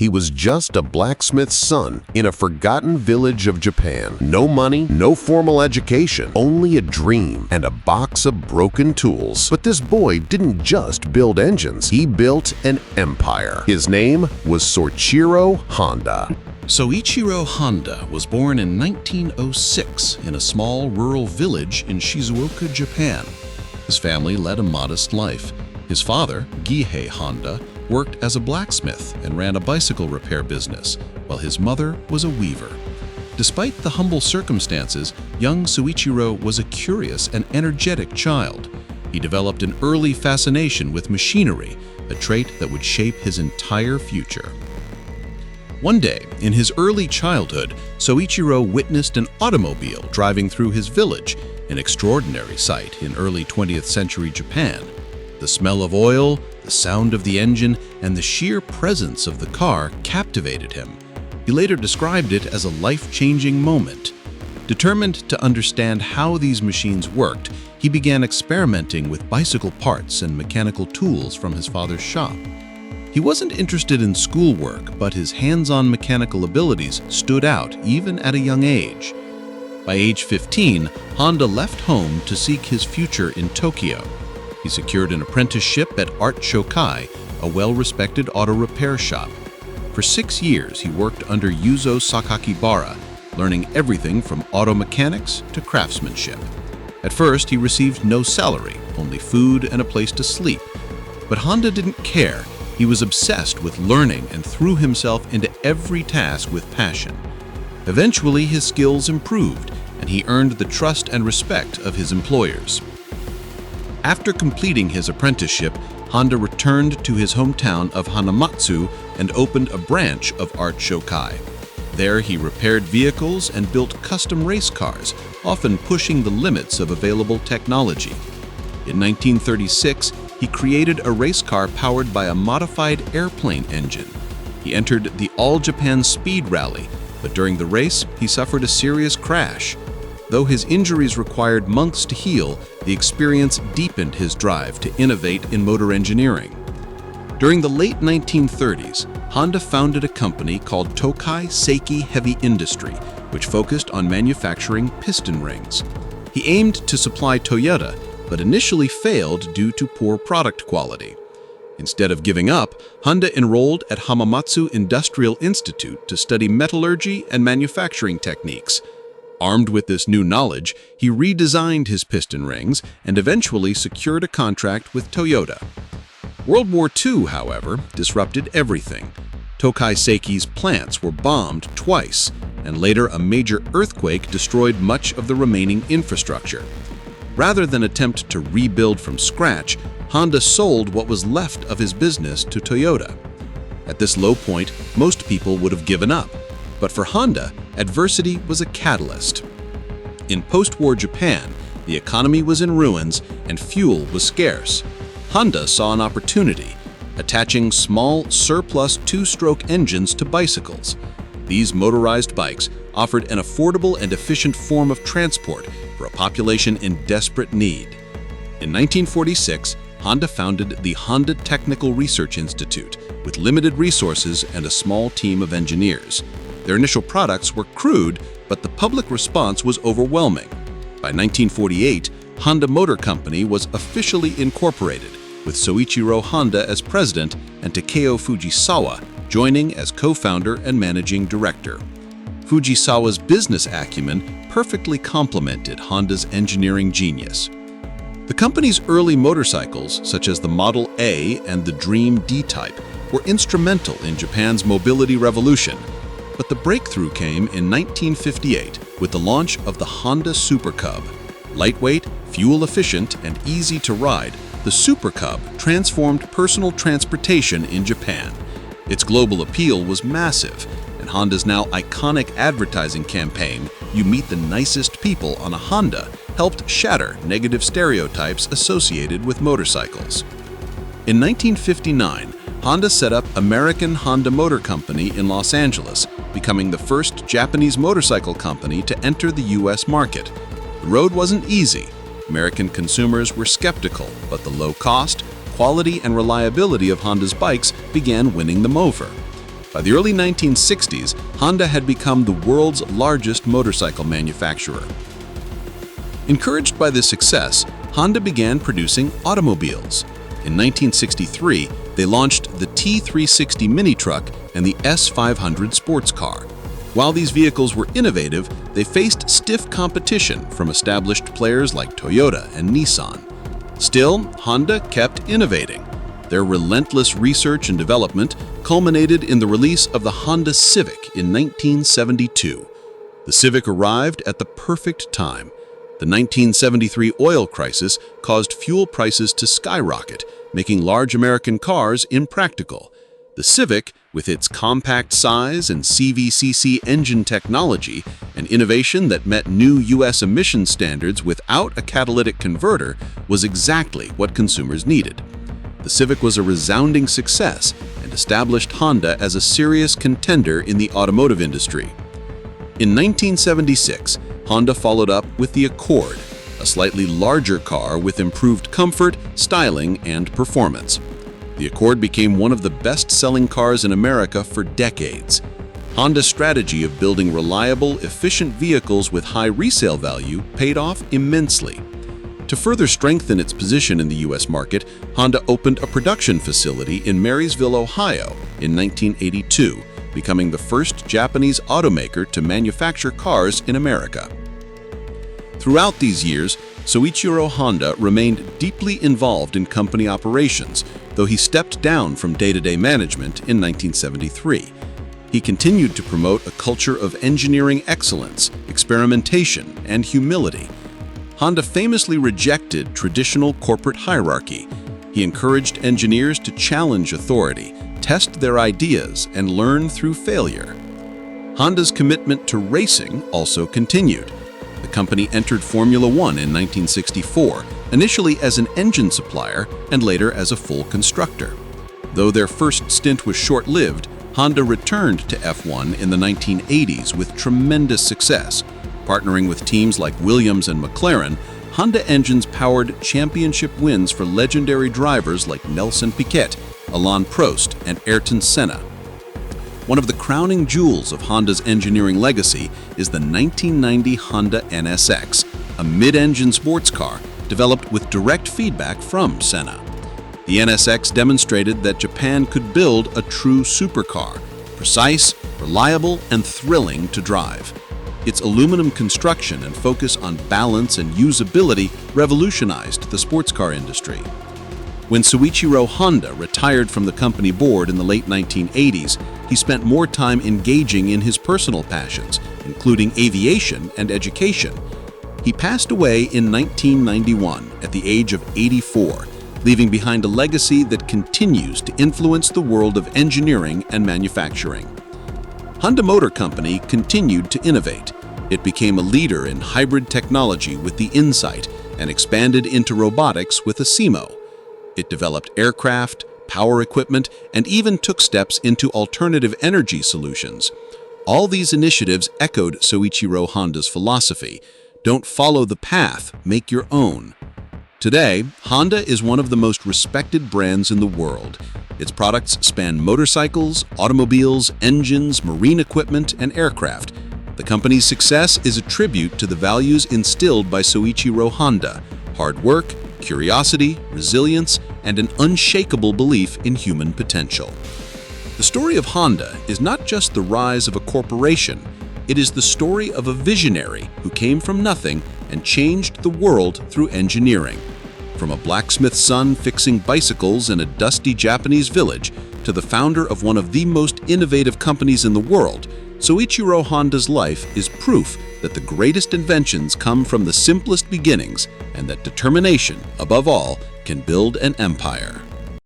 He was just a blacksmith's son in a forgotten village of Japan. No money, no formal education, only a dream and a box of broken tools. But this boy didn't just build engines, he built an empire. His name was Soichiro Honda. Soichiro Honda was born in 1906 in a small rural village in Shizuoka, Japan. His family led a modest life. His father, Gihei Honda, worked as a blacksmith and ran a bicycle repair business, while his mother was a weaver. Despite the humble circumstances, young Soichiro was a curious and energetic child. He developed an early fascination with machinery, a trait that would shape his entire future. One day, in his early childhood, Soichiro witnessed an automobile driving through his village, an extraordinary sight in early 20th century Japan. The smell of oil, the sound of the engine, and the sheer presence of the car captivated him. He later described it as a life-changing moment. Determined to understand how these machines worked, he began experimenting with bicycle parts and mechanical tools from his father's shop. He wasn't interested in schoolwork, but his hands-on mechanical abilities stood out even at a young age. By age 15, Honda left home to seek his future in Tokyo. He secured an apprenticeship at Art Shokai, a well-respected auto repair shop. For 6 years, he worked under Yuzo Sakakibara, learning everything from auto mechanics to craftsmanship. At first, he received no salary, only food and a place to sleep. But Honda didn't care. He was obsessed with learning and threw himself into every task with passion. Eventually, his skills improved, and he earned the trust and respect of his employers. After completing his apprenticeship, Honda returned to his hometown of Hanamatsu and opened a branch of Art Shokai. There he repaired vehicles and built custom race cars, often pushing the limits of available technology. In 1936, he created a race car powered by a modified airplane engine. He entered the All-Japan Speed Rally, but during the race, he suffered a serious crash. Though his injuries required months to heal, the experience deepened his drive to innovate in motor engineering. During the late 1930s, Honda founded a company called Tokai Seiki Heavy Industry, which focused on manufacturing piston rings. He aimed to supply Toyota, but initially failed due to poor product quality. Instead of giving up, Honda enrolled at Hamamatsu Industrial Institute to study metallurgy and manufacturing techniques. Armed with this new knowledge, he redesigned his piston rings and eventually secured a contract with Toyota. World War II, however, disrupted everything. Tokai Seiki's plants were bombed twice, and later a major earthquake destroyed much of the remaining infrastructure. Rather than attempt to rebuild from scratch, Honda sold what was left of his business to Toyota. At this low point, most people would have given up. But for Honda, adversity was a catalyst. In post-war Japan, the economy was in ruins and fuel was scarce. Honda saw an opportunity, attaching small surplus two-stroke engines to bicycles. These motorized bikes offered an affordable and efficient form of transport for a population in desperate need. In 1946, Honda founded the Honda Technical Research Institute with limited resources and a small team of engineers. Their initial products were crude, but the public response was overwhelming. By 1948, Honda Motor Company was officially incorporated, with Soichiro Honda as president and Takeo Fujisawa joining as co-founder and managing director. Fujisawa's business acumen perfectly complemented Honda's engineering genius. The company's early motorcycles, such as the Model A and the Dream D-Type, were instrumental in Japan's mobility revolution. But the breakthrough came in 1958 with the launch of the Honda Super Cub. Lightweight, fuel-efficient, and easy to ride, the Super Cub transformed personal transportation in Japan. Its global appeal was massive, and Honda's now iconic advertising campaign, "You Meet the Nicest People on a Honda," helped shatter negative stereotypes associated with motorcycles. In 1959, Honda set up American Honda Motor Company in Los Angeles, becoming the first Japanese motorcycle company to enter the U.S. market. The road wasn't easy. American consumers were skeptical, but the low cost, quality, and reliability of Honda's bikes began winning them over. By the early 1960s, Honda had become the world's largest motorcycle manufacturer. Encouraged by this success, Honda began producing automobiles. In 1963, they launched the T360 mini truck and the S500 sports car. While these vehicles were innovative, they faced stiff competition from established players like Toyota and Nissan. Still, Honda kept innovating. Their relentless research and development culminated in the release of the Honda Civic in 1972. The Civic arrived at the perfect time. The 1973 oil crisis caused fuel prices to skyrocket, making large American cars impractical. The Civic, with its compact size and CVCC engine technology, an innovation that met new U.S. emission standards without a catalytic converter, was exactly what consumers needed. The Civic was a resounding success and established Honda as a serious contender in the automotive industry. In 1976, Honda followed up with the Accord, a slightly larger car with improved comfort, styling, and performance. The Accord became one of the best-selling cars in America for decades. Honda's strategy of building reliable, efficient vehicles with high resale value paid off immensely. To further strengthen its position in the U.S. market, Honda opened a production facility in Marysville, Ohio in 1982, becoming the first Japanese automaker to manufacture cars in America. Throughout these years, Soichiro Honda remained deeply involved in company operations, though he stepped down from day-to-day management in 1973. He continued to promote a culture of engineering excellence, experimentation, and humility. Honda famously rejected traditional corporate hierarchy. He encouraged engineers to challenge authority, test their ideas, and learn through failure. Honda's commitment to racing also continued. The company entered Formula One in 1964, initially as an engine supplier and later as a full constructor. Though their first stint was short-lived, Honda returned to F1 in the 1980s with tremendous success. Partnering with teams like Williams and McLaren, Honda engines powered championship wins for legendary drivers like Nelson Piquet, Alain Prost, and Ayrton Senna. One of the crowning jewels of Honda's engineering legacy is the 1990 Honda NSX, a mid-engine sports car developed with direct feedback from Senna. The NSX demonstrated that Japan could build a true supercar, precise, reliable, and thrilling to drive. Its aluminum construction and focus on balance and usability revolutionized the sports car industry. When Soichiro Honda retired from the company board in the late 1980s, he spent more time engaging in his personal passions, including aviation and education. He passed away in 1991 at the age of 84, leaving behind a legacy that continues to influence the world of engineering and manufacturing. Honda Motor Company continued to innovate. It became a leader in hybrid technology with the Insight and expanded into robotics with a SEMO. It developed aircraft, power equipment, and even took steps into alternative energy solutions. All these initiatives echoed Soichiro Honda's philosophy: don't follow the path, make your own. Today, Honda is one of the most respected brands in the world. Its products span motorcycles, automobiles, engines, marine equipment, and aircraft. The company's success is a tribute to the values instilled by Soichiro Honda: hard work, curiosity, resilience, and an unshakable belief in human potential. The story of Honda is not just the rise of a corporation, it is the story of a visionary who came from nothing and changed the world through engineering. From a blacksmith's son fixing bicycles in a dusty Japanese village to the founder of one of the most innovative companies in the world, Soichiro Honda's life is proof that the greatest inventions come from the simplest beginnings and that determination, above all, can build an empire.